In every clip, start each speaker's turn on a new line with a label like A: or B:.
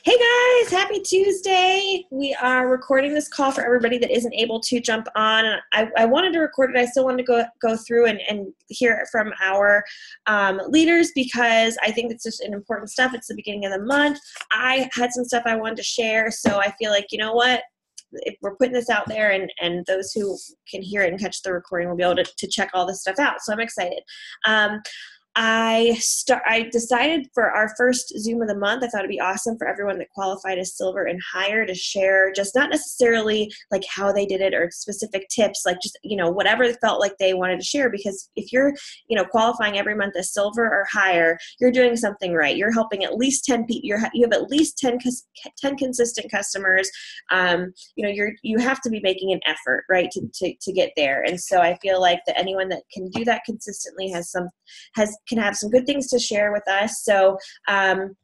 A: Hey guys, happy Tuesday. We are recording this call for everybody that isn't able to jump on. I wanted to record it. I still wanted to go through and hear it from our leaders because I think it's just an important stuff. It's the beginning of the month. I had some stuff I wanted to share, so I feel like, you know what? If we're putting this out there and those who can hear it and catch the recording will be able to check all this stuff out. So I'm excited. I decided for our first Zoom of the month, I thought it'd be awesome for everyone that qualified as silver and higher to share just not necessarily like how they did it or specific tips, like just, whatever they felt like they wanted to share. Because if you're, qualifying every month as silver or higher, you're doing something right. You're helping at least 10 people. You have at least 10 consistent customers. You have to be making an effort, right, to get there. And so I feel like that anyone that can do that consistently can have some good things to share with us. So what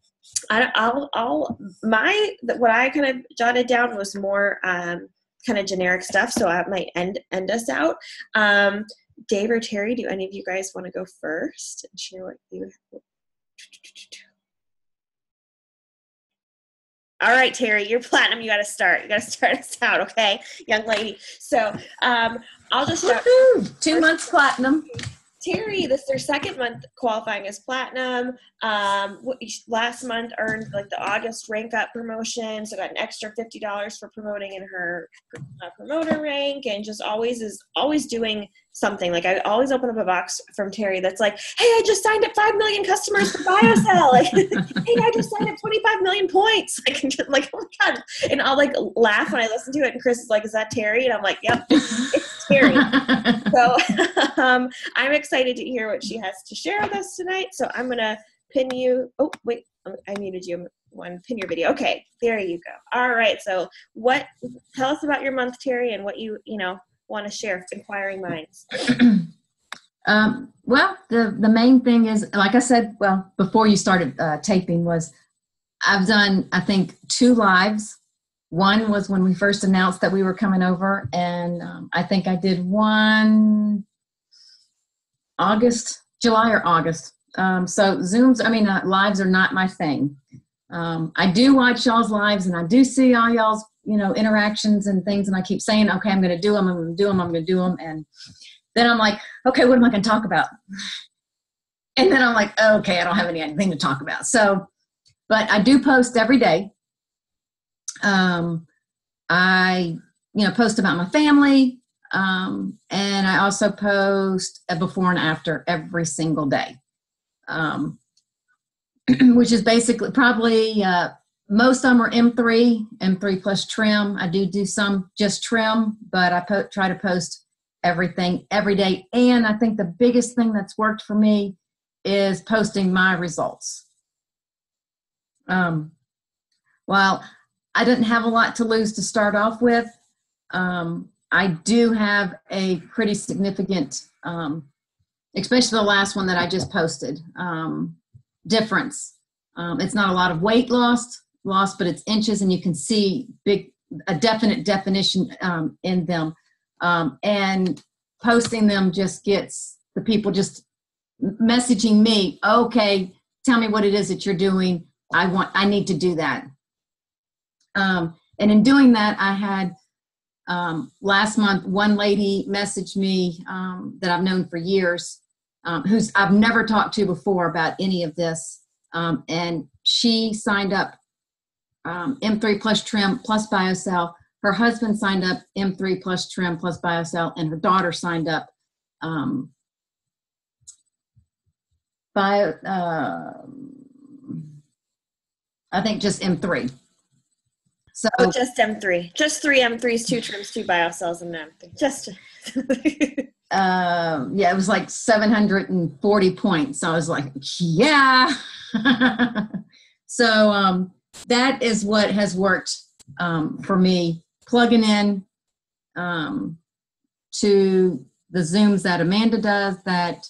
A: I kind of jotted down was more kind of generic stuff. So I might end us out. Dave or Terry, do any of you guys want to go first and share what you have? All right, Terry, you're platinum. You got to start. You got to start us out, okay, young lady. So I'll just start.
B: 2 months platinum.
A: Terri, this is their second month qualifying as platinum. Last month earned like the August rank up promotion, so got an extra $50 for promoting in her promoter rank, and just always doing something. Like I always open up a box from Terri that's like, hey, I just signed up 5 million customers for BioCell. Like, hey, I just signed up 25 million points. Like, oh my God. And I'll like laugh when I listen to it. And Chris is like, is that Terri? And I'm like, yep, it's Terri. So I'm excited to hear what she has to share with us tonight. So I'm going to pin you. Oh, wait, I muted you. Pin your video. Okay, there you go. All right. So tell us about your month, Terri, and what you want to share, inquiring minds.
B: Well, the main thing is, like I said, before you started taping, was I've done, I think, 2 lives. One was when we first announced that we were coming over, and I think I did one July or August. So Zooms, lives are not my thing. I do watch y'all's lives, and I do see all y'all's interactions and things, and I keep saying, okay, I'm going to do them, and then I'm like, okay, what am I going to talk about? And then I'm like, okay, I don't have anything to talk about. So, but I do post every day. I post about my family, and I also post a before and after every single day, which is basically probably most of them are M3 plus trim. I do some just trim, but I try to post everything every day. And I think the biggest thing that's worked for me is posting my results. While I didn't have a lot to lose to start off with, I do have a pretty significant, especially the last one that I just posted, difference. It's not a lot of weight loss, but it's inches, and you can see a definite definition in them. And posting them just gets the people just messaging me, okay, tell me what it is that you're doing. I need to do that. And in doing that, I had last month, one lady messaged me that I've known for years, who's I've never talked to before about any of this. And she signed up M3 plus trim plus BioCell. Her husband signed up M3 plus trim plus BioCell, and her daughter signed up I think just M3. So
A: just M3, just 3 M3s, 2 trims, 2 BioCells, and M3. Just
B: yeah, it was like 740 points. So I was like, yeah. So that is what has worked for me, plugging in to the Zooms that Amanda does, that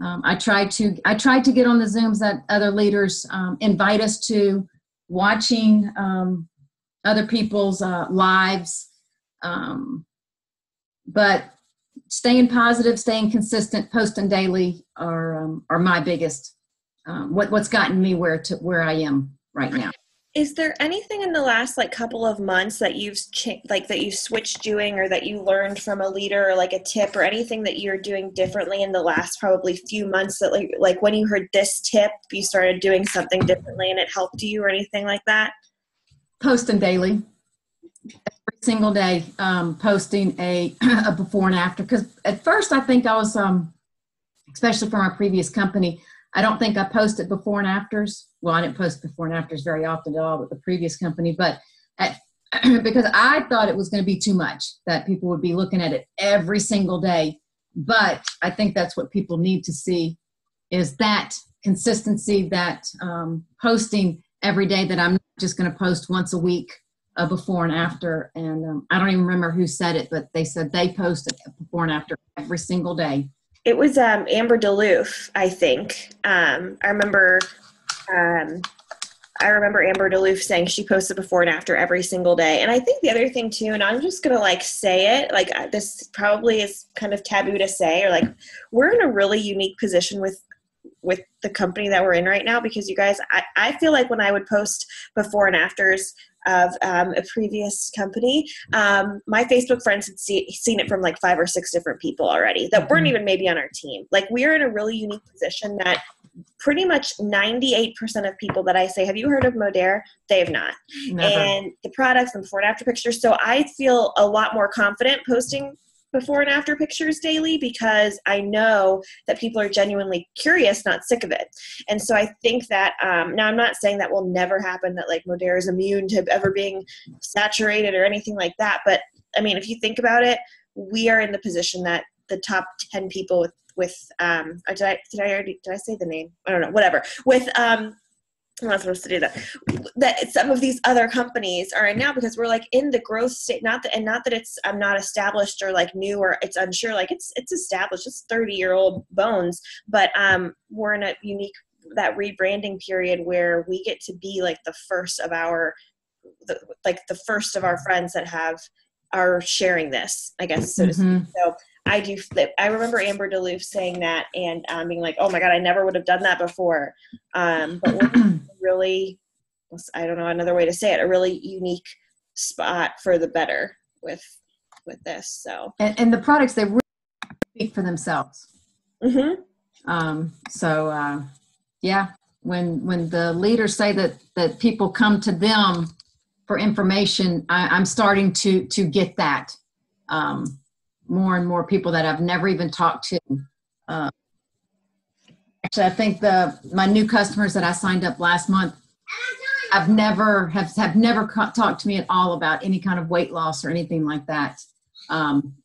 B: I try to get on the Zooms that other leaders invite us to, watching other people's lives, but staying positive, staying consistent, posting daily are my biggest, what's gotten me where I am right now.
A: Is there anything in the last like couple of months that you've that you switched doing, or that you learned from a leader, or like a tip, or anything that you're doing differently in the last probably few months that like when you heard this tip, you started doing something differently and it helped you, or anything like that?
B: Posting daily, every single day, posting a before and after. Because at first I think I was, especially from our previous company, I don't think I posted before and afters. Well, I didn't post before and afters very often at all with the previous company, but because I thought it was going to be too much, that people would be looking at it every single day. But I think that's what people need to see, is that consistency, that posting every day, that I'm not just going to post once a week, before and after. And I don't even remember who said it, but they said they posted before and after every single day.
A: It was Amber Duluth, I think. I remember Amber Duluth saying she posted before and after every single day. And I think the other thing too, and I'm just going to like say it, like this probably is kind of taboo to say, or like we're in a really unique position with the company that we're in right now, because you guys, I feel like when I would post before and afters of a previous company, my Facebook friends had seen it from like 5 or 6 different people already that weren't even maybe on our team. Like we're in a really unique position that pretty much 98% of people that I say, have you heard of Modere? They have not.
B: Never.
A: And the products and before and after pictures. So I feel a lot more confident posting before and after pictures daily, because I know that people are genuinely curious, not sick of it. And so I think that, now I'm not saying that will never happen, that like Modere is immune to ever being saturated or anything like that. But I mean, if you think about it, we are in the position that the top 10 people with did I say the name? I don't know, whatever. With, I'm not supposed to do that some of these other companies are in now, because we're like in the growth state, not that it's I'm not established or like new or it's unsure, like it's established, it's 30-year-old bones, but we're in a unique, that rebranding period where we get to be like the first of our friends that are sharing this, I guess, so to speak. So I do flip. I remember Amber Duluth saying that and being like, oh my God, I never would have done that before. But we're really, I don't know another way to say it, a really unique spot for the better with this. So
B: and the products, they really speak for themselves.
A: Mm-hmm.
B: Yeah, when the leaders say that people come to them for information, I'm starting to get that. More and more people that I've never even talked to. Actually, I think my new customers that I signed up last month, have never talked to me at all about any kind of weight loss or anything like that,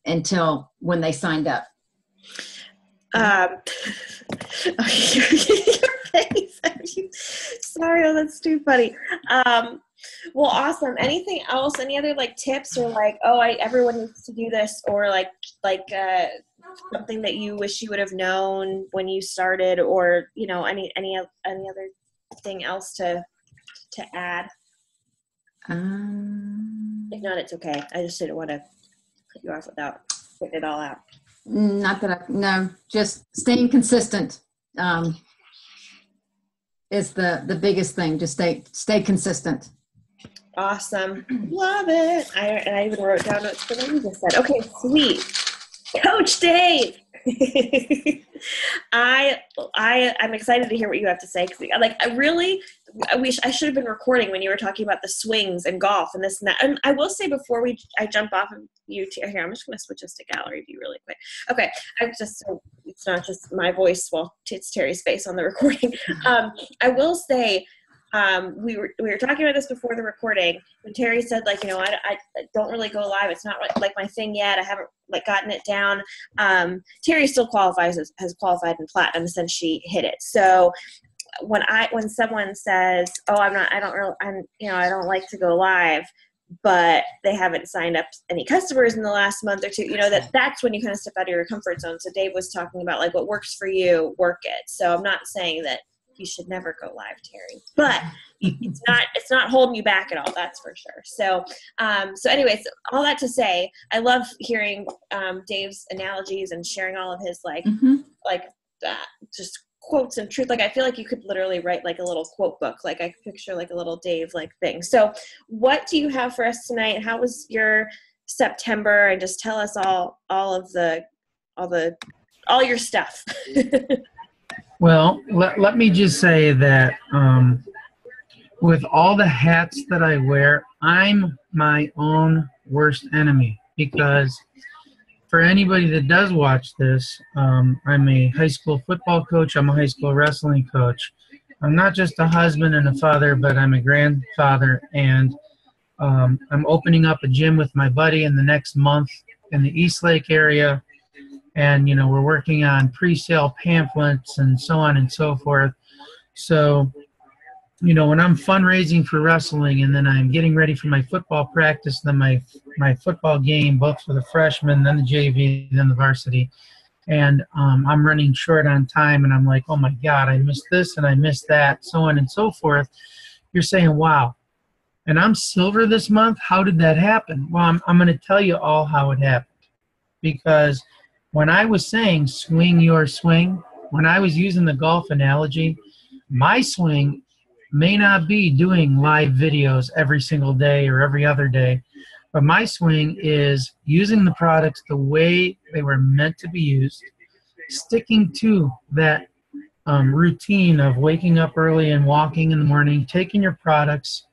B: until when they signed up.
A: Your face. Sorry, oh, that's too funny. Well, awesome. Anything else? Any other like tips, or like, everyone needs to do this, or like something that you wish you would have known when you started, or any other thing else to add? If not, it's okay. I just didn't want to cut you off without putting it all out.
B: Not that no, just staying consistent is the biggest thing. Just stay consistent.
A: Awesome. Love it. I even wrote down notes for what you just said. Okay, sweet. Coach Dave. I'm excited to hear what you have to say, because I wish I should have been recording when you were talking about the swings and golf and this and that. And I will say before I jump off of you here, I'm just going to switch this to gallery view really quick. Okay, so it's not just my voice. Well, it's Terry's face on the recording. I will say. We were talking about this before the recording, when Terry said, like, I don't really go live. It's not like my thing yet. I haven't like gotten it down. Terry still has qualified in platinum since she hit it. So when someone says, I don't like to go live, but they haven't signed up any customers in the last month or two, that's when you kind of step out of your comfort zone. So Dave was talking about like what works for you, work it. So I'm not saying that you should never go live, Terry, but it's not holding you back at all. That's for sure. So, anyways, all that to say, I love hearing Dave's analogies and sharing all of his just quotes and truth. Like, I feel like you could literally write like a little quote book. Like, I could picture like a little Dave like thing. So what do you have for us tonight? How was your September? And just tell us all your stuff.
C: Well, let me just say that with all the hats that I wear, I'm my own worst enemy, because for anybody that does watch this, I'm a high school football coach. I'm a high school wrestling coach. I'm not just a husband and a father, but I'm a grandfather, and I'm opening up a gym with my buddy in the next month in the East Lake area. And, you know, we're working on pre-sale pamphlets and so on and so forth. So, you know, when I'm fundraising for wrestling, and then I'm getting ready for my football practice, then my football game, both for the freshmen, then the JV, then the varsity, and I'm running short on time, and I'm like, oh my God, I missed this and I missed that, so on and so forth. You're saying, wow. And I'm silver this month. How did that happen? Well, I'm going to tell you all how it happened. Because when I was saying swing your swing, when I was using the golf analogy, my swing may not be doing live videos every single day or every other day, but my swing is using the products the way they were meant to be used, sticking to that routine of waking up early and walking in the morning, taking your products,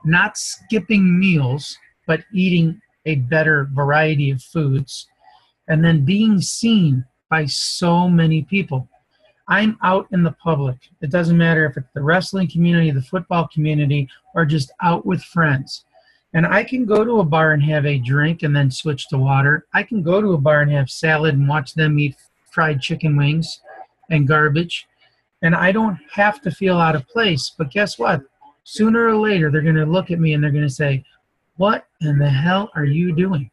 C: not skipping meals, but eating a better variety of foods, and then being seen by so many people. I'm out in the public. It doesn't matter if it's the wrestling community, the football community, or just out with friends. And I can go to a bar and have a drink and then switch to water. I can go to a bar and have salad and watch them eat fried chicken wings and garbage. And I don't have to feel out of place. But guess what? Sooner or later, they're going to look at me and they're going to say, what in the hell are you doing?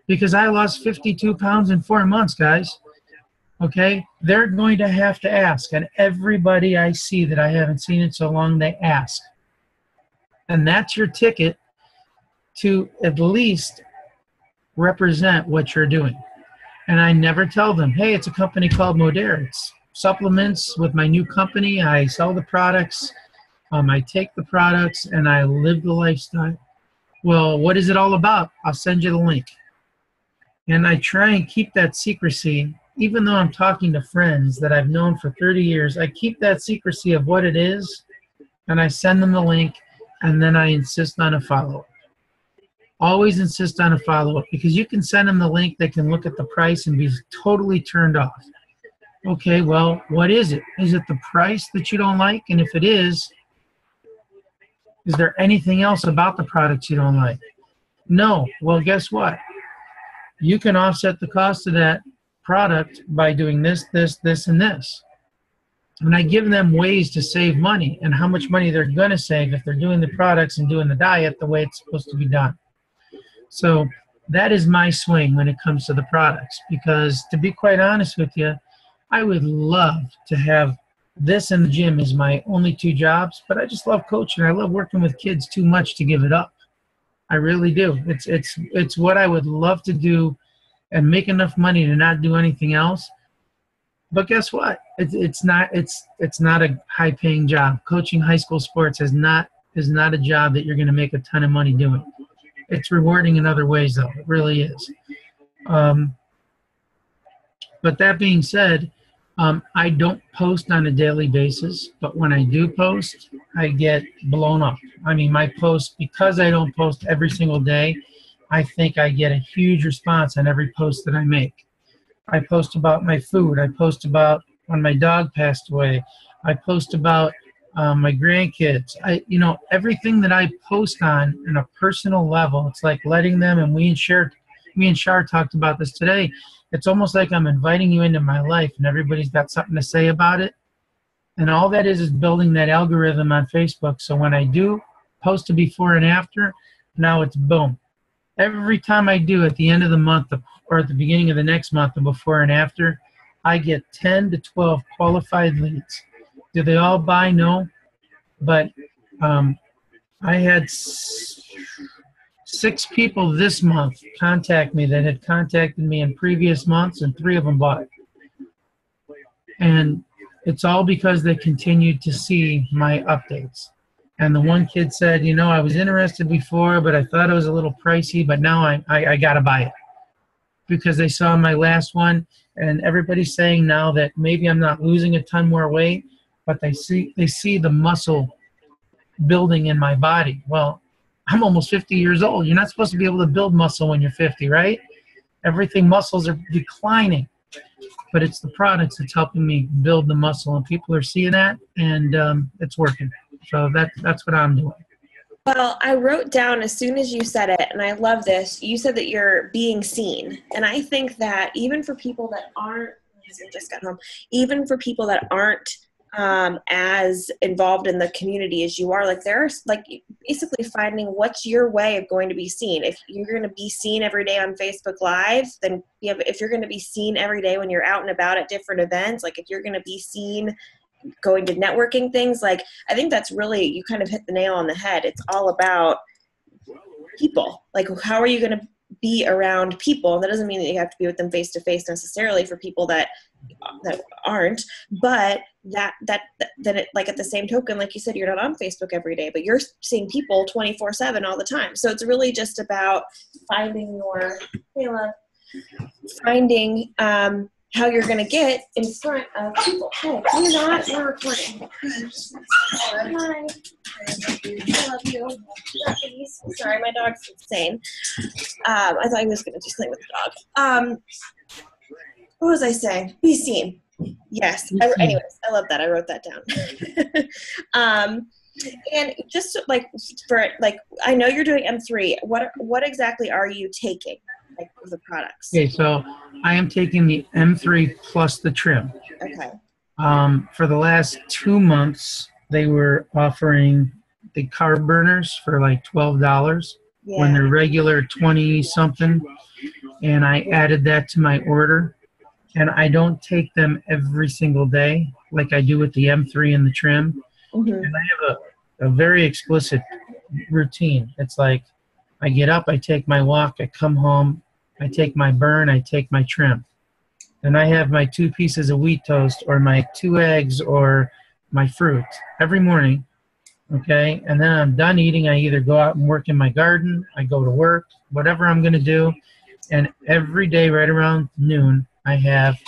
C: Because I lost 52 pounds in 4 months, guys. Okay? They're going to have to ask. And everybody I see that I haven't seen in so long, they ask. And that's your ticket to at least represent what you're doing. And I never tell them, hey, it's a company called Modere. It's supplements with my new company. I sell the products. I take the products and I live the lifestyle. Well, what is it all about? I'll send you the link. And I try and keep that secrecy, even though I'm talking to friends that I've known for 30 years. I keep that secrecy of what it is, and I send them the link, and then I insist on a follow-up. Always insist on a follow-up, because you can send them the link, they can look at the price and be totally turned off. Okay, well, what is it? Is it the price that you don't like? And if it is there anything else about the products you don't like? No. Well, guess what? You can offset the cost of that product by doing this, this, this, and this. And I give them ways to save money and how much money they're going to save if they're doing the products and doing the diet the way it's supposed to be done. So that is my swing when it comes to the products, because to be quite honest with you, I would love to have this and the gym as my only two jobs, but I just love coaching. I love working with kids too much to give it up. I really do. It's what I would love to do and make enough money to not do anything else. But guess what? It's not a high-paying job. Coaching high school sports is not a job that you're going to make a ton of money doing. It's rewarding in other ways, though. It really is. But that being said, I don't post on a daily basis, but when I do post, I get blown up. I mean, my posts, because I don't post every single day, I think I get a huge response on every post that I make. I post about my food. I post about when my dog passed away. I post about my grandkids. Everything that I post on a personal level, it's like letting them, and me and Shar talked about this today. It's almost like I'm inviting you into my life, and everybody's got something to say about it. And all that is building that algorithm on Facebook. So when I do post a before and after, now it's boom. Every time I do at the end of the month or at the beginning of the next month, the before and after, I get 10 to 12 qualified leads. Do they all buy? No. But I had 6 people this month contact me that had contacted me in previous months, and 3 of them bought. And it's all because they continued to see my updates. And the one kid said, you know, I was interested before, but I thought it was a little pricey, but now I got to buy it because they saw my last one. And everybody's saying now that maybe I'm not losing a ton more weight, but they see the muscle building in my body. Well, I'm almost 50 years old. You're not supposed to be able to build muscle when you're 50, right? Muscles are declining. But it's the products that's helping me build the muscle, and people are seeing that, and it's working. So that's what I'm doing.
A: Well, I wrote down as soon as you said it, and I love this, you said that you're being seen. And I think that even for people that aren't, I just got home, even for people that aren't as involved in the community as you are, like there's like basically finding what's your way of going to be seen. If you're going to be seen every day on Facebook Live, then if you're going to be seen every day when you're out and about at different events, like if you're going to be seen going to networking things, like I think that's really, you kind of hit the nail on the head. It's all about people. Like how are you going to be around people? And that doesn't mean that you have to be with them face to face necessarily for people that aren't, but that it, like at the same token, like you said, you're not on Facebook every day, but you're seeing people 24/7 all the time. So it's really just about finding how you're going to get in front of people. Hey, you're not, we're recording. Hi. I love you. Sorry, my dog's insane. I thought he was going to do something with the dog. What was I saying? Be seen. Yes. Anyways, I love that. I wrote that down. And just like I know you're doing M3. What exactly are you taking, like of the products?
C: Okay, so I am taking the M3 plus the trim.
A: Okay.
C: For the last 2 months, they were offering the carb burners for like $12 when they're regular 20 something, and I added that to my order. And I don't take them every single day like I do with the M3 and the trim. Mm-hmm. And I have a very explicit routine. It's like I get up, I take my walk, I come home, I take my burn, I take my trim. And I have my 2 pieces of wheat toast or my 2 eggs or my fruit every morning, okay? And then I'm done eating. I either go out and work in my garden, I go to work, whatever I'm going to do. And every day right around noon, I have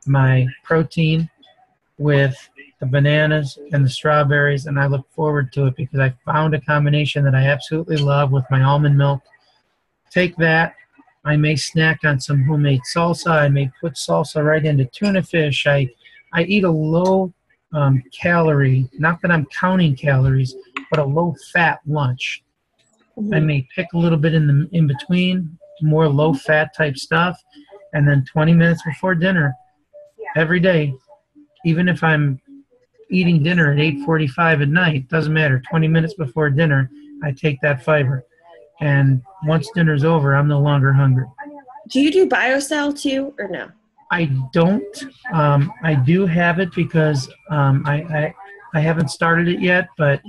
C: my protein with the bananas and the strawberries, and I look forward to it because I found a combination that I absolutely love with my almond milk. Take that. I may snack on some homemade salsa. I may put salsa right into tuna fish. I eat a low calorie, not that I'm counting calories, but a low fat lunch. Mm-hmm. I may pick a little bit in between, more low fat type stuff. And then 20 minutes before dinner, every day, even if I'm eating dinner at 8:45 at night, doesn't matter. 20 minutes before dinner, I take that fiber. And once dinner's over, I'm no longer hungry.
A: Do you do BioCell too, or no?
C: I don't. I do have it because I haven't started it yet, but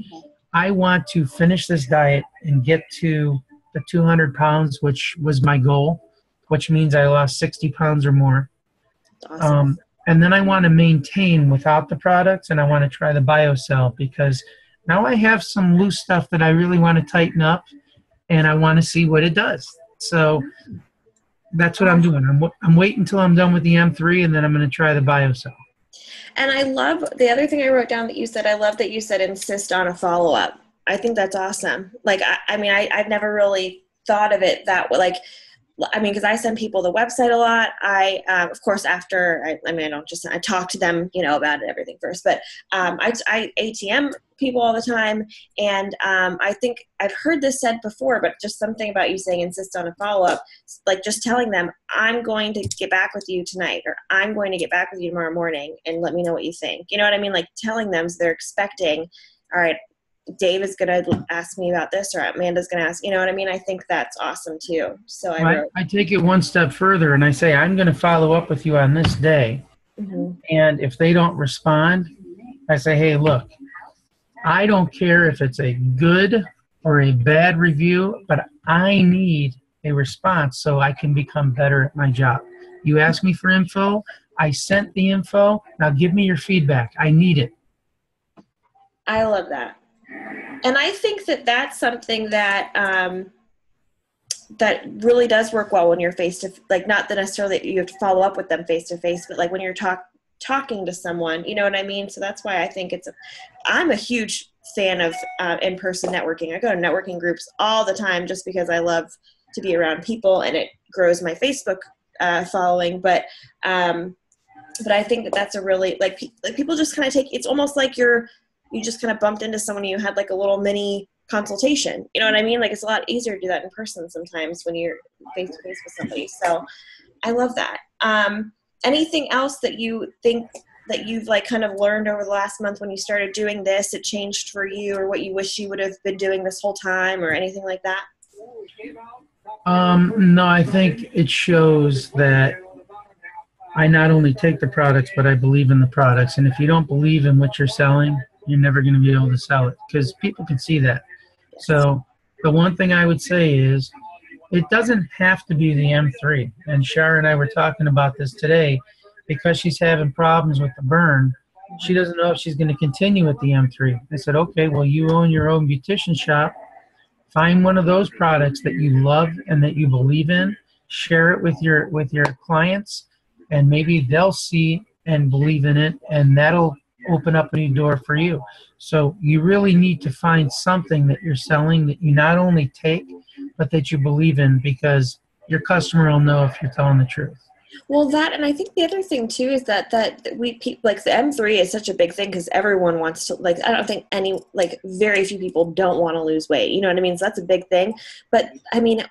C: I want to finish this diet and get to the 200 pounds, which was my goal, which means I lost 60 pounds or more. Awesome. And then I want to maintain without the products, and I want to try the BioCell because now I have some loose stuff that I really want to tighten up, and I want to see what it does. So that's what I'm doing. I'm waiting until I'm done with the M3, and then I'm going to try the BioCell.
A: And I love the other thing I wrote down that you said. I love that you said insist on a follow-up. I think that's awesome. Like, I've never really thought of it that way. Like, because I send people the website a lot. Of course, after, I talk to them, about it, everything first, but I ATM people all the time. And I think I've heard this said before, but just something about you saying insist on a follow-up, like just telling them, I'm going to get back with you tonight, or I'm going to get back with you tomorrow morning and let me know what you think. You know what I mean? Like telling them, so they're expecting, all right, Dave is going to ask me about this, or Amanda's going to ask, you know what I mean? I think that's awesome too. So
C: I take it one step further and I say, I'm going to follow up with you on this day. Mm-hmm. And if they don't respond, I say, hey, look, I don't care if it's a good or a bad review, but I need a response so I can become better at my job. You ask me for info, I sent the info. Now give me your feedback. I need it.
A: I love that. And I think that that's something that that really does work well when you're face to, like, not that necessarily that you have to follow up with them face to face, but like when you're talking to someone, you know what I mean? So that's why I think I'm a huge fan of in-person networking. I go to networking groups all the time just because I love to be around people, and it grows my Facebook following. But I think that that's a really, like people just kind of it's almost like you just kind of bumped into someone and you had like a little mini consultation. You know what I mean? Like, it's a lot easier to do that in person sometimes when you're face to face with somebody. So I love that. Anything else that you think that you've like kind of learned over the last month when you started doing this, it changed for you, or what you wish you would have been doing this whole time, or anything like that?
C: No, I think it shows that I not only take the products, but I believe in the products. And if you don't believe in what you're selling, you're never going to be able to sell it, because people can see that. So the one thing I would say is it doesn't have to be the M3. And Shara and I were talking about this today, because she's having problems with the burn. She doesn't know if she's going to continue with the M3. I said, okay, well, you own your own beautician shop. Find one of those products that you love and that you believe in. Share it with your clients, and maybe they'll see and believe in it, and that'll open up a new door for you. So you really need to find something that you're selling that you not only take, but that you believe in, because your customer will know if you're telling the truth.
A: Well, that, and I think the other thing too is that like the M3 is such a big thing because everyone wants to, like, I don't think very few people don't want to lose weight. You know what I mean? So that's a big thing. But I mean,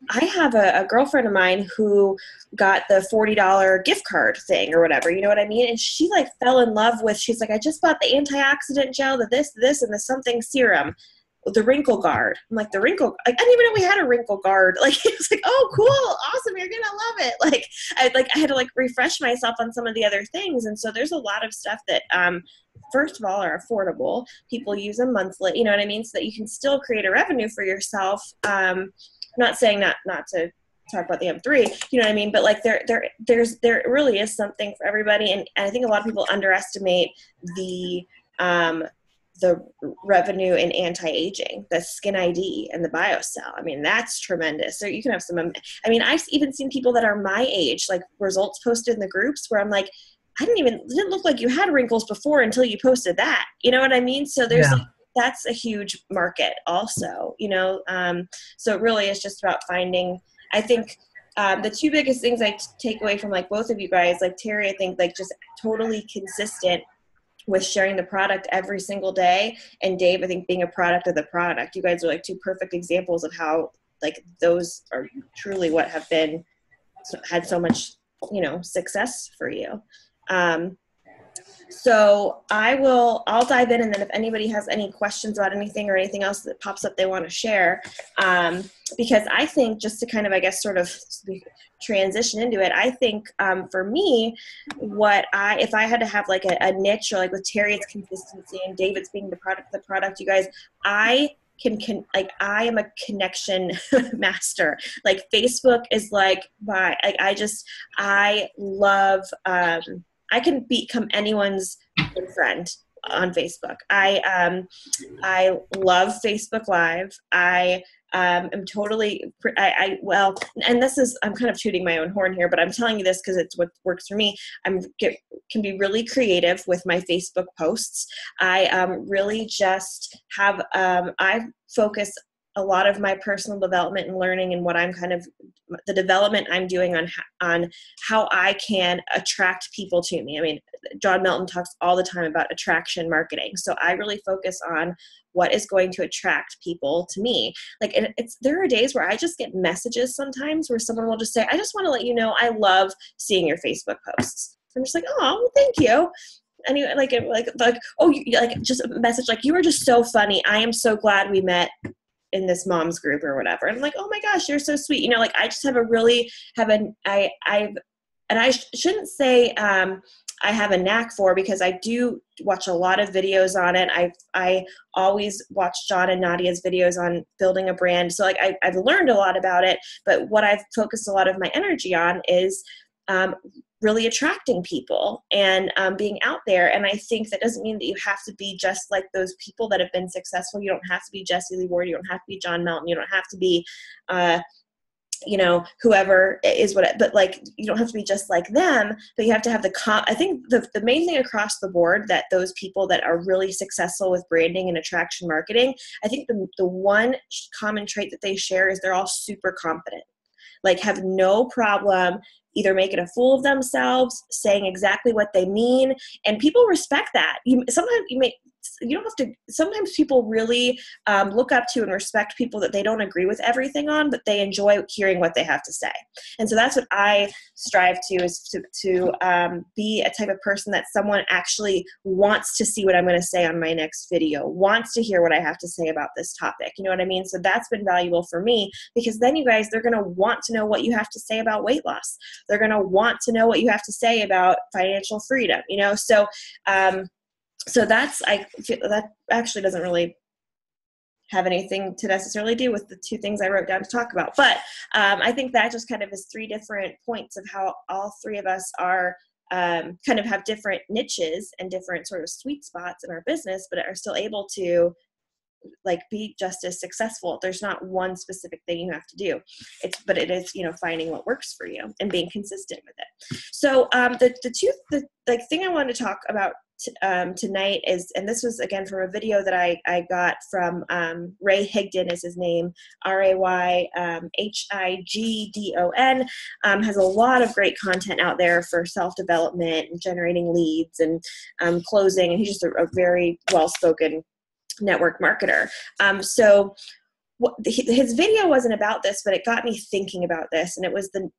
A: I have a girlfriend of mine who got the $40 gift card thing or whatever, you know what I mean? And she like fell in love with, she's like, I just bought the antioxidant gel, the this, and the something serum, the wrinkle guard. I'm like, the wrinkle, like, I didn't even know we had a wrinkle guard. Like, it was like, oh, cool, awesome, you're gonna love it. I had to like refresh myself on some of the other things. And so there's a lot of stuff that first of all are affordable. People use them monthly, you know what I mean? So that you can still create a revenue for yourself. I'm not saying not to talk about the M3, you know what I mean? But like there really is something for everybody. And I think a lot of people underestimate the revenue in anti-aging, the skin ID and the BioCell. I mean, that's tremendous. So you can have I mean, I've even seen people that are my age, like results posted in the groups where I'm like, it didn't look like you had wrinkles before until you posted that. You know what I mean? So there's that's a huge market also, you know? So it really is just about finding, I think, the two biggest things I take away from like both of you guys, like Terri, I think like just totally consistent with sharing the product every single day. And Dave, I think being a product of the product. You guys are like two perfect examples of how like those are truly what have had so much, you know, success for you. So I'll dive in, and then if anybody has any questions about anything or anything else that pops up they want to share, because I think just to kind of, I guess, sort of transition into it, I think for me, if I had to have like a niche, or like with Terri, it's consistency, and David's being the product, you guys, I am a connection master. Like Facebook is like I love, I can become anyone's good friend on Facebook. I love Facebook Live. I am totally, and this is, I'm kind of tooting my own horn here, but I'm telling you this because it's what works for me. Can be really creative with my Facebook posts. I really just have, I focus a lot of my personal development and learning, and what I'm kind of the development I'm doing on how I can attract people to me. I mean, John Milton talks all the time about attraction marketing. So I really focus on what is going to attract people to me. Like, there are days where I just get messages sometimes where someone will just say, I just want to let you know, I love seeing your Facebook posts. I'm just like, oh, well, thank you. Anyway, oh, like just a message like, you are just so funny. I am so glad we met in this mom's group or whatever. And I'm like, oh my gosh, you're so sweet. You know, like I just have I shouldn't say I have a knack for, because I do watch a lot of videos on it. I always watch John and Nadia's videos on building a brand. So like I've learned a lot about it, but what I've focused a lot of my energy on is really attracting people and being out there. And I think that doesn't mean that you have to be just like those people that have been successful. You don't have to be Jesse Lee Ward. You don't have to be John Melton. You don't have to be, whoever is but like, you don't have to be just like them, but you have to have I think the main thing across the board that those people that are really successful with branding and attraction marketing, I think the one common trait that they share is they're all super confident, like have no problem either making a fool of themselves, saying exactly what they mean. And people respect that. Sometimes people really look up to and respect people that they don't agree with everything on, but they enjoy hearing what they have to say. And so that's what I strive to, is to be a type of person that someone actually wants to see what I'm going to say on my next video, wants to hear what I have to say about this topic. You know what I mean? So that's been valuable for me, because then you guys, they're going to want to know what you have to say about weight loss. They're going to want to know what you have to say about financial freedom, so that's, I feel that actually doesn't really have anything to necessarily do with the two things I wrote down to talk about. But I think that just kind of is three different points of how all three of us are kind of have different niches and different sort of sweet spots in our business, but are still able to like be just as successful. There's not one specific thing you have to do. But it is, finding what works for you and being consistent with it. So the thing I wanted to talk about tonight is, and this was again from a video that I got from Ray Higdon is his name, RayHigdon, has a lot of great content out there for self-development and generating leads and closing, and he's just a very well-spoken network marketer. So his video wasn't about this, but it got me thinking about this, and it was the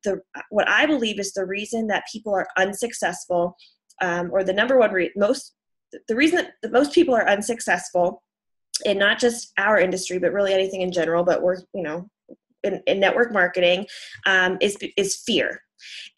A: what I believe is the reason that people are unsuccessful, or the number one the reason that most people are unsuccessful in not just our industry, but really anything in general, but we're, in network marketing, is fear.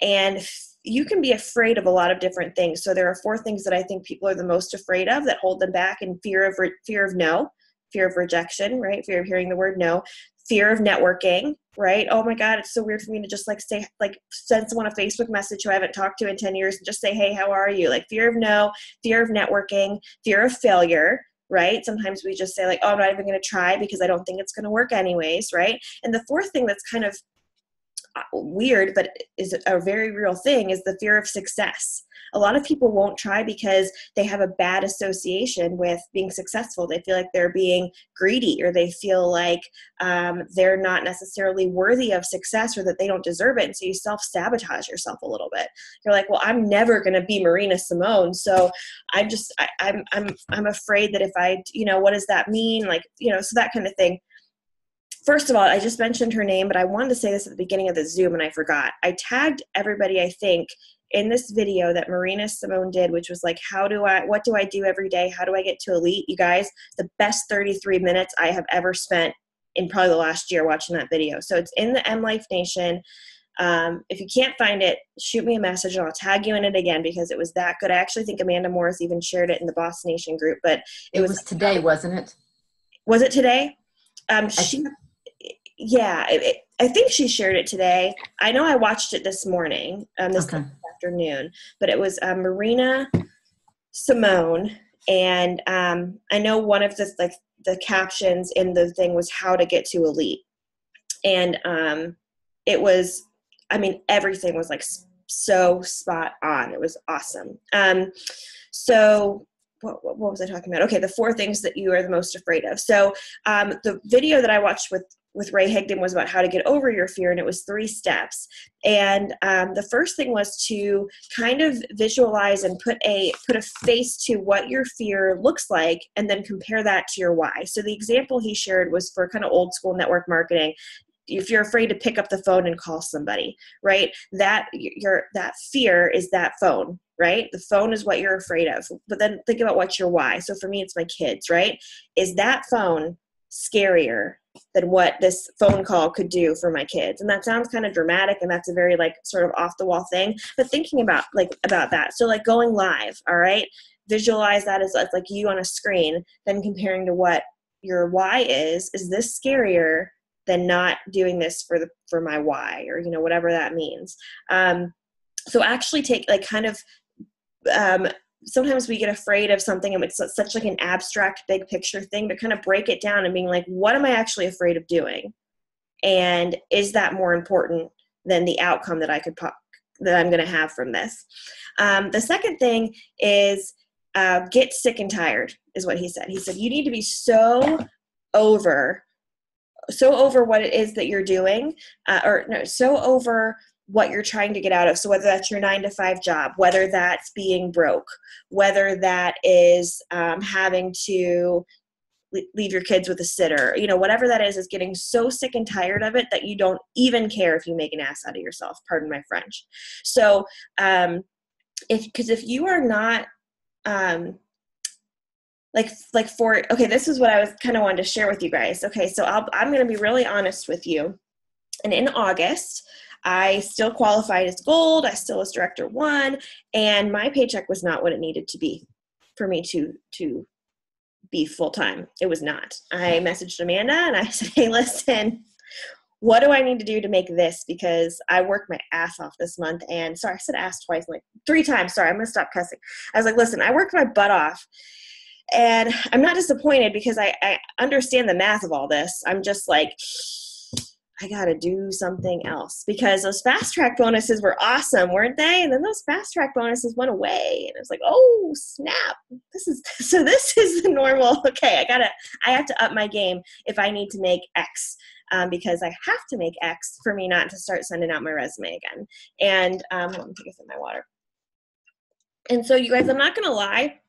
A: And you can be afraid of a lot of different things. So there are 4 things that I think people are the most afraid of that hold them back: and fear of no, fear of rejection, right? Fear of hearing the word no, fear of networking, right? Oh my God, it's so weird for me to just send someone a Facebook message who I haven't talked to in 10 years and just say, hey, how are you? Like fear of no, fear of networking, fear of failure, right? Sometimes we just say like, oh, I'm not even going to try because I don't think it's going to work anyways, right? And the 4th thing that's kind of weird, but is a very real thing, is the fear of success. A lot of people won't try because they have a bad association with being successful. They feel like they're being greedy, or they feel like they're not necessarily worthy of success, or that they don't deserve it. And so you self-sabotage yourself a little bit. You're like, well, I'm never going to be Marina Simone. So I'm afraid that if I, what does that mean? Like, so that kind of thing. First of all, I just mentioned her name, but I wanted to say this at the beginning of the Zoom and I forgot. I tagged everybody, I think, in this video that Marina Simone did, which was like, what do I do every day? How do I get to elite? You guys, the best 33 minutes I have ever spent in probably the last year watching that video. So it's in the M Life Nation. If you can't find it, shoot me a message and I'll tag you in it again, because it was that good. I actually think Amanda Morris even shared it in the Boss Nation group, but
B: it was today, wasn't it?
A: Was it today? Yeah, I think she shared it today. I know I watched it this morning, this afternoon, but it was Marina Simone, and I know one of the captions in the thing was how to get to elite, and it was, everything was like so spot on. It was awesome. So what was I talking about? Okay, the 4 things that you are the most afraid of. So the video that I watched with Ray Higdon was about how to get over your fear, and it was 3 steps. And the first thing was to kind of visualize and put a face to what your fear looks like, and then compare that to your why. So the example he shared was for kind of old school network marketing. If you're afraid to pick up the phone and call somebody, right? That fear is that phone, right? The phone is what you're afraid of. But then think about what's your why. So for me, it's my kids, right? Is that phone scarier than what this phone call could do for my kids? And that sounds kind of dramatic, and that's a very sort of off the wall thing, but thinking about that. So going live, all right? Visualize that as like you on a screen, then comparing to what your why is this scarier than not doing this for my why, or whatever that means. So actually take like kind of, sometimes we get afraid of something and it's such like an abstract big picture thing, but kind of break it down and being like, what am I actually afraid of doing? And is that more important than the outcome that that I'm going to have from this? The second thing is get sick and tired is what he said. He said, you need to be so over what it is that you're doing, so over what you're trying to get out of. So whether that's your 9-to-5 job, whether that's being broke, whether that is having to leave your kids with a sitter, whatever that is getting so sick and tired of it that you don't even care if you make an ass out of yourself, pardon my French. So if you are not this is what I was kind of wanted to share with you guys. Okay, so I'm going to be really honest with you. And in August, I still qualified as gold. I still was director 1, and my paycheck was not what it needed to be for me to be full-time. It was not. I messaged Amanda and I said, hey, listen, what do I need to do to make this? Because I worked my ass off this month. And sorry, I said ass twice, like 3 times. Sorry, I'm going to stop cussing. I was like, listen, I worked my butt off. And I'm not disappointed because I understand the math of all this. I'm just like, I got to do something else, because those fast track bonuses were awesome, weren't they? And then those fast track bonuses went away. And it was like, oh, snap. This is the normal. Okay, I have to up my game if I need to make X, because I have to make X for me not to start sending out my resume again. And hold on, take a sip of my water. And so you guys, I'm not going to lie.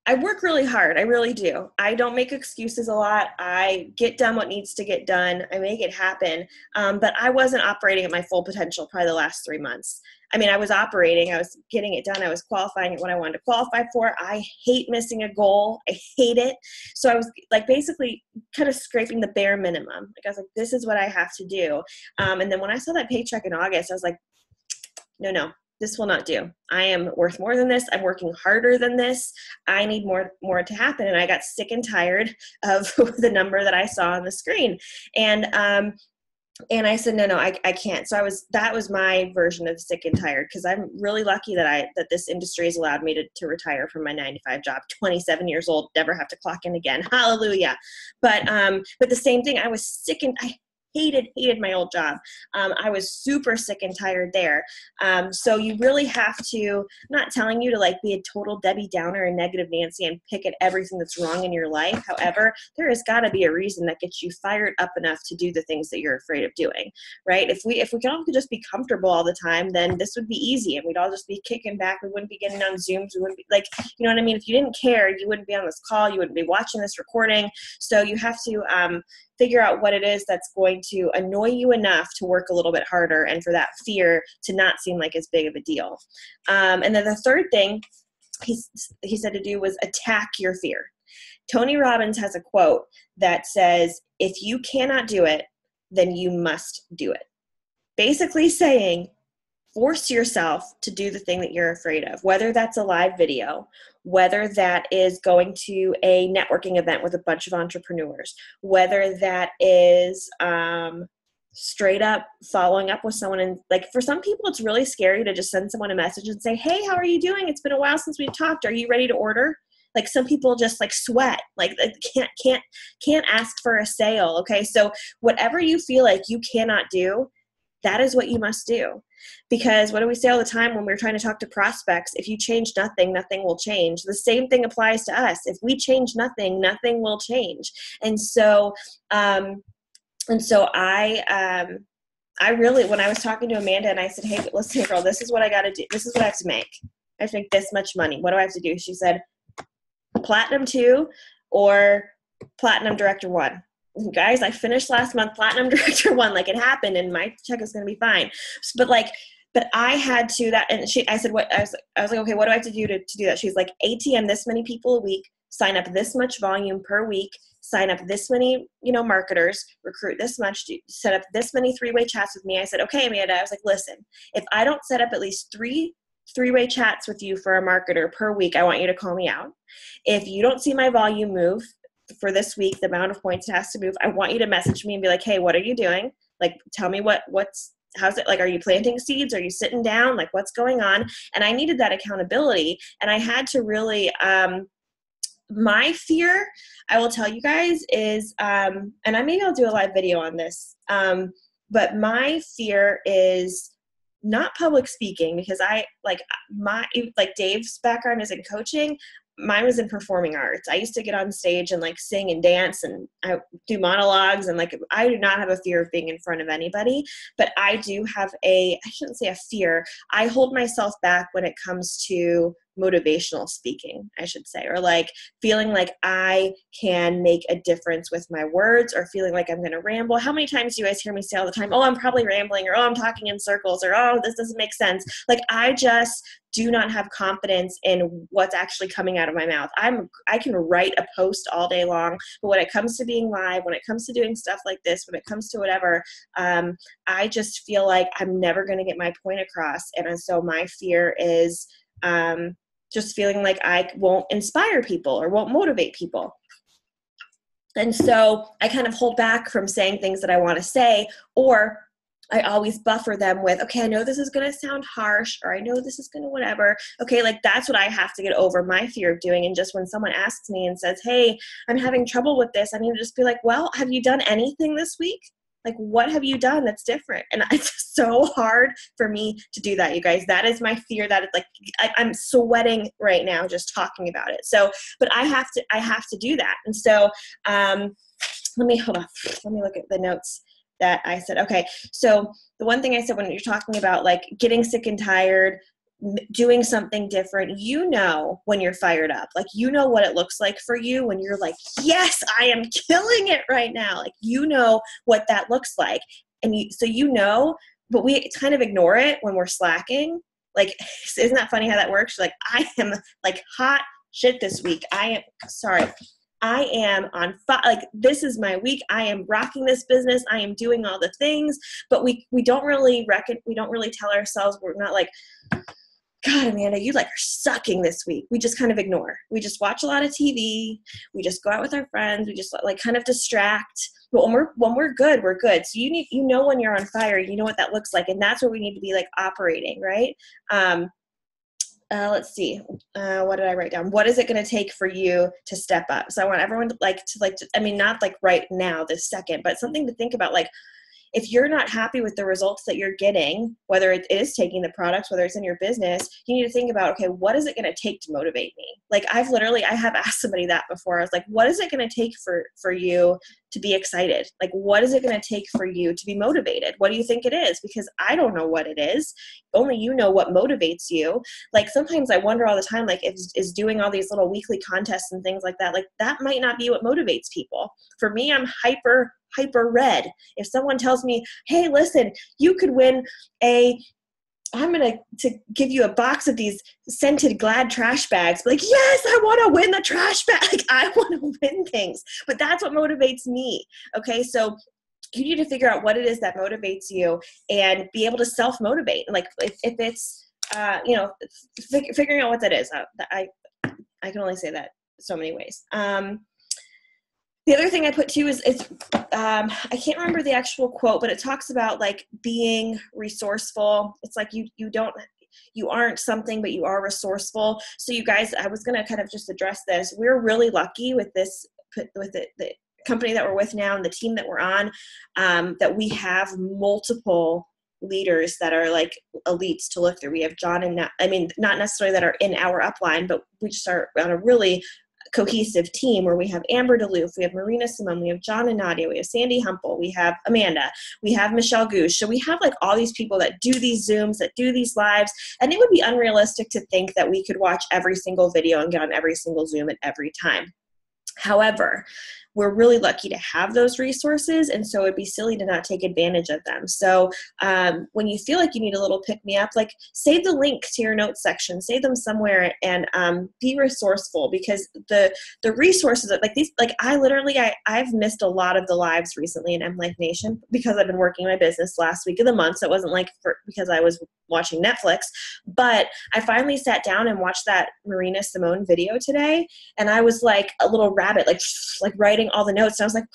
A: I work really hard. I really do. I don't make excuses a lot. I get done what needs to get done. I make it happen. But I wasn't operating at my full potential probably the last 3 months. I mean, I was operating. I was getting it done. I was qualifying what I wanted to qualify for. I hate missing a goal. I hate it. So I was like basically kind of scraping the bare minimum. Like I was like, this is what I have to do. And then when I saw that paycheck in August, I was like, no. This will not do. I am worth more than this. I'm working harder than this. I need more to happen. And I got sick and tired of the number that I saw on the screen. And I said, no, I can't. So that was my version of sick and tired, because I'm really lucky that this industry has allowed me to retire from my 9-to-5 job, 27 years old, never have to clock in again. Hallelujah. But the same thing, I was sick and I hated my old job. I was super sick and tired there. So you really have to, I'm not telling you to like be a total Debbie Downer and negative Nancy and pick at everything that's wrong in your life. However, there has got to be a reason that gets you fired up enough to do the things that you're afraid of doing, right? If we could all just be comfortable all the time, then this would be easy and we'd all just be kicking back. We wouldn't be getting on Zooms. We wouldn't be like, you know what I mean? If you didn't care, you wouldn't be on this call. You wouldn't be watching this recording. So you have to, figure out what it is that's going to annoy you enough to work a little bit harder and for that fear to not seem like as big of a deal. And then the third thing he said to do was attack your fear. Tony Robbins has a quote that says, if you cannot do it, then you must do it. Basically saying, force yourself to do the thing that you're afraid of, whether that's a live video, whether that is going to a networking event with a bunch of entrepreneurs, whether that is straight up following up with someone. And like for some people, it's really scary to just send someone a message and say, hey, how are you doing? It's been a while since we've talked. Are you ready to order? Like some people just like sweat, like can't ask for a sale. Okay. So whatever you feel like you cannot do, that is what you must do. Because what do we say all the time when we're trying to talk to prospects? If you change nothing, nothing will change. The same thing applies to us. If we change nothing, nothing will change. And so I really, when I was talking to Amanda and I said, hey, listen, girl, this is what I got to do. This is what I have to make. I have to make this much money. What do I have to do? She said, Platinum 2 or Platinum Director 1. Guys, I finished last month Platinum Director 1, like it happened, and my check is going to be fine. But I had to I said, what? I was like, okay, what do I have to do to do that? She's like, ATM this many people a week, sign up this much volume per week, sign up this many, marketers, recruit this much, set up this many 3-way chats with me. I said, okay, Amanda. I was like, listen, if I don't set up at least 3-way chats with you for a marketer per week, I want you to call me out. If you don't see my volume move for this week, the amount of points it has to move, I want you to message me and be like, hey, what are you doing? Like, tell me what's how's it? Like, are you planting seeds? Are you sitting down? Like, what's going on? And I needed that accountability. And I had to really, my fear, I will tell you guys, is, and maybe I'll do a live video on this, but my fear is not public speaking, because Dave's background is in coaching. Mine was in performing arts. I used to get on stage and like sing and dance, and I do monologues, and like I do not have a fear of being in front of anybody, but I do have I shouldn't say a fear. I hold myself back when it comes to motivational speaking, I should say, or like feeling like I can make a difference with my words, or feeling like I'm going to ramble. How many times do you guys hear me say all the time, oh, I'm probably rambling, or oh, I'm talking in circles, or oh, this doesn't make sense. Like, I just do not have confidence in what's actually coming out of my mouth. I can write a post all day long, but when it comes to being live, when it comes to doing stuff like this, when it comes to whatever, I just feel like I'm never going to get my point across. And so my fear is just feeling like I won't inspire people or won't motivate people. And so I kind of hold back from saying things that I want to say, or I always buffer them with, okay, I know this is going to sound harsh, or I know this is going to whatever. Okay, like that's what I have to get over my fear of doing. And just when someone asks me and says, hey, I'm having trouble with this, I need to just be like, well, have you done anything this week? Like, what have you done that's different? And it's so hard for me to do that, you guys. That is my fear. That it's like, I'm sweating right now just talking about it. So, but I have to do that. And so, let me look at the notes that I said. Okay. So the one thing I said, when you're talking about like getting sick and tired, doing something different, you know, when you're fired up, like, you know what it looks like for you when you're like, yes, I am killing it right now. Like, you know what that looks like. And so, you know, but we kind of ignore it when we're slacking. Like, isn't that funny how that works? Like, I am like hot shit this week. I am on fire. Like, this is my week. I am rocking this business. I am doing all the things, but we don't really tell ourselves, we're not like, God, Amanda, you like are sucking this week. We just kind of ignore. We just watch a lot of TV. We just go out with our friends. We just like kind of distract. But when we're good, we're good. So you know when you're on fire, you know what that looks like, and that's where we need to be like operating, right? Let's see. What did I write down? What is it going to take for you to step up? So I want everyone to not like right now, this second, but something to think about. Like, if you're not happy with the results that you're getting, whether it is taking the products, whether it's in your business, you need to think about, okay, what is it going to take to motivate me? Like, I have asked somebody that before. I was like, what is it going to take for you to be excited? Like, what is it going to take for you to be motivated? What do you think it is? Because I don't know what it is. Only you know what motivates you. Like, sometimes I wonder all the time, like, is doing all these little weekly contests and things like that might not be what motivates people. For me, I'm hyper red. If someone tells me, hey, listen, you could win I'm going to give you a box of these scented Glad trash bags. Like, yes, I want to win the trash bag. Like, I want to win things, but that's what motivates me. Okay. So you need to figure out what it is that motivates you and be able to self-motivate. Like, if it's, figuring out what that is. I can only say that so many ways. The other thing I put too is I can't remember the actual quote, but it talks about like being resourceful. It's like you aren't something, but you are resourceful. So you guys, I was going to kind of just address this. We're really lucky with this, with the company that we're with now and the team that we're on, that we have multiple leaders that are like elites to look through. We have John and not necessarily that are in our upline, but we just are on a really cohesive team where we have Amber DeLoof, we have Marina Simone, we have John and Nadia, we have Sandy Humple, we have Amanda, we have Michelle Gouge. So we have like all these people that do these Zooms, that do these lives, and it would be unrealistic to think that we could watch every single video and get on every single Zoom at every time. However, we're really lucky to have those resources, and so it'd be silly to not take advantage of them. So when you feel like you need a little pick-me-up, like save the link to your notes section, save them somewhere, and be resourceful, because the resources that like these, like I've missed a lot of the lives recently in M Life Nation because I've been working my business last week of the month. So it wasn't like because I was watching Netflix, but I finally sat down and watched that Marina Simone video today, and I was like a little rabbit, like writing all the notes. And I was like,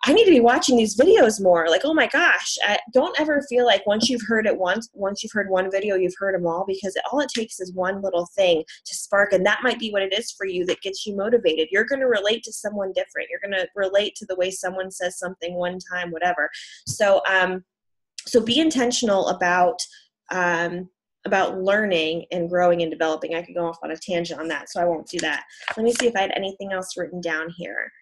A: I need to be watching these videos more. Like, oh my gosh, don't ever feel like once you've heard you've heard one video, you've heard them all, because all it takes is one little thing to spark. And that might be what it is for you that gets you motivated. You're going to relate to someone different. You're going to relate to the way someone says something one time, whatever. So, so be intentional about learning and growing and developing. I could go off on a tangent on that, so I won't do that. Let me see if I had anything else written down here.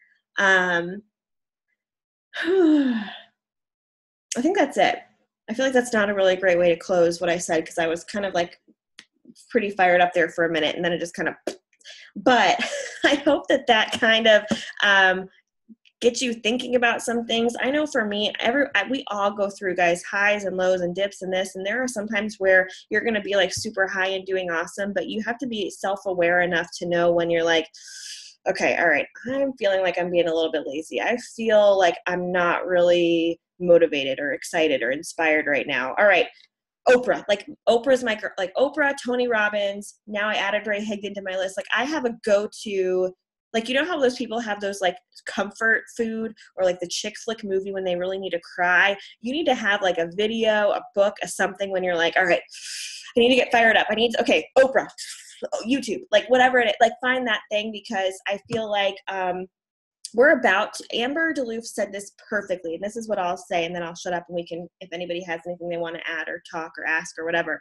A: I think that's it. I feel like that's not a really great way to close what I said, because I was kind of like pretty fired up there for a minute, and then it just kind of, but I hope that that kind of get you thinking about some things. I know for me, we all go through, guys, highs and lows and dips and this, and there are some times where you're going to be like super high and doing awesome, but you have to be self-aware enough to know when you're like, okay, all right, I'm feeling like I'm being a little bit lazy. I feel like I'm not really motivated or excited or inspired right now. All right, Oprah, like Oprah's my girl, like Oprah, Tony Robbins. Now I added Ray Higdon to my list. Like I have a go-to, like, you know how those people have those like comfort food, or like the chick flick movie when they really need to cry? You need to have like a video, a book, a something when you're like, all right, I need to get fired up. Okay, Oprah, YouTube, like whatever it is, like find that thing, because I feel like Amber Duluth said this perfectly, and this is what I'll say, and then I'll shut up and we can, if anybody has anything they want to add or talk or ask or whatever.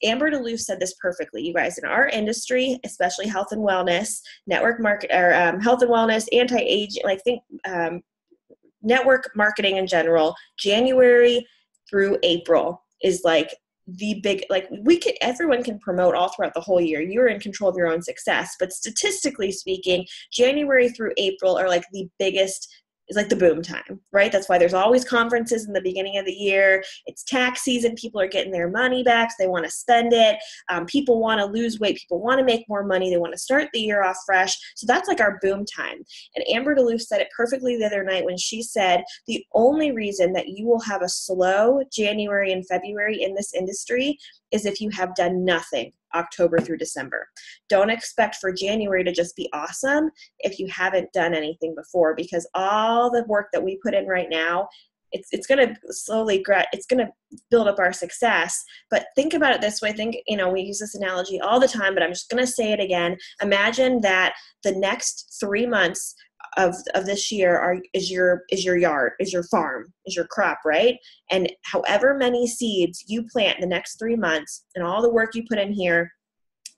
A: Amber Duluth said this perfectly, you guys. In our industry, especially health and wellness, network market, or health and wellness, anti-aging, like network marketing in general, January through April is like the big, like everyone can promote all throughout the whole year. You're in control of your own success, but statistically speaking, January through April are like the biggest, is like the boom time, right? That's why there's always conferences in the beginning of the year. It's tax season. People are getting their money back. So they want to spend it. People want to lose weight. People want to make more money. They want to start the year off fresh. So that's like our boom time. And Amber Duluth said it perfectly the other night when she said, the only reason that you will have a slow January and February in this industry is if you have done nothing October through December. Don't expect for January to just be awesome if you haven't done anything before, because all the work that we put in right now, it's going to slowly, it's going to build up our success. But think about it this way. We use this analogy all the time, but I'm just going to say it again. Imagine that the next 3 months of this year is your yard, is your farm, is your crop, right? And however many seeds you plant in the next 3 months and all the work you put in here,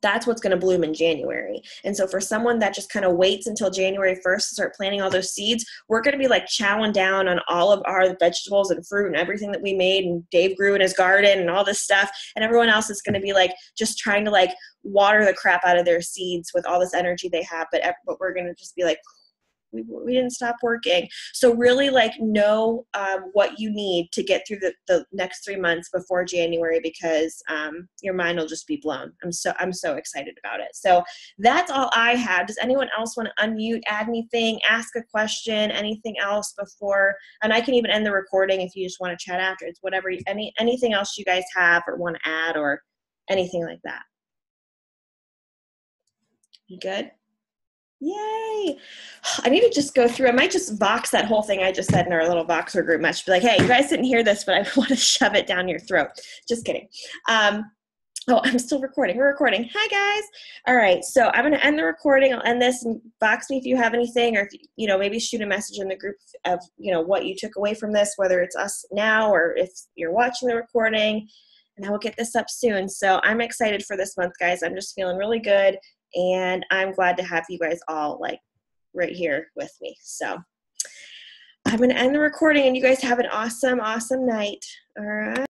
A: that's what's going to bloom in January. And so for someone that just kind of waits until January 1st to start planting all those seeds, we're going to be like chowing down on all of our vegetables and fruit and everything that we made and Dave grew in his garden and all this stuff. And everyone else is going to be like just trying to like water the crap out of their seeds with all this energy they have. But we're going to just be like, we didn't stop working. So really like know what you need to get through the next 3 months before January, because your mind will just be blown. I'm so excited about it. So that's all I have. Does anyone else want to unmute, add anything, ask a question, anything else before? And I can even end the recording if you just want to chat after. It's whatever, anything else you guys have or want to add or anything like that. You good? Yay. I need to just go through. I might just box that whole thing I just said in our little Voxer group match. Be like, hey, you guys didn't hear this, but I want to shove it down your throat. Just kidding. Oh, I'm still recording. We're recording. Hi, guys. All right. So I'm going to end the recording. I'll end this and box me if you have anything, or if maybe shoot a message in the group of, what you took away from this, whether it's us now or if you're watching the recording, and I will get this up soon. So I'm excited for this month, guys. I'm just feeling really good. And I'm glad to have you guys all like right here with me. So I'm going to end the recording, and you guys have an awesome, awesome night. All right.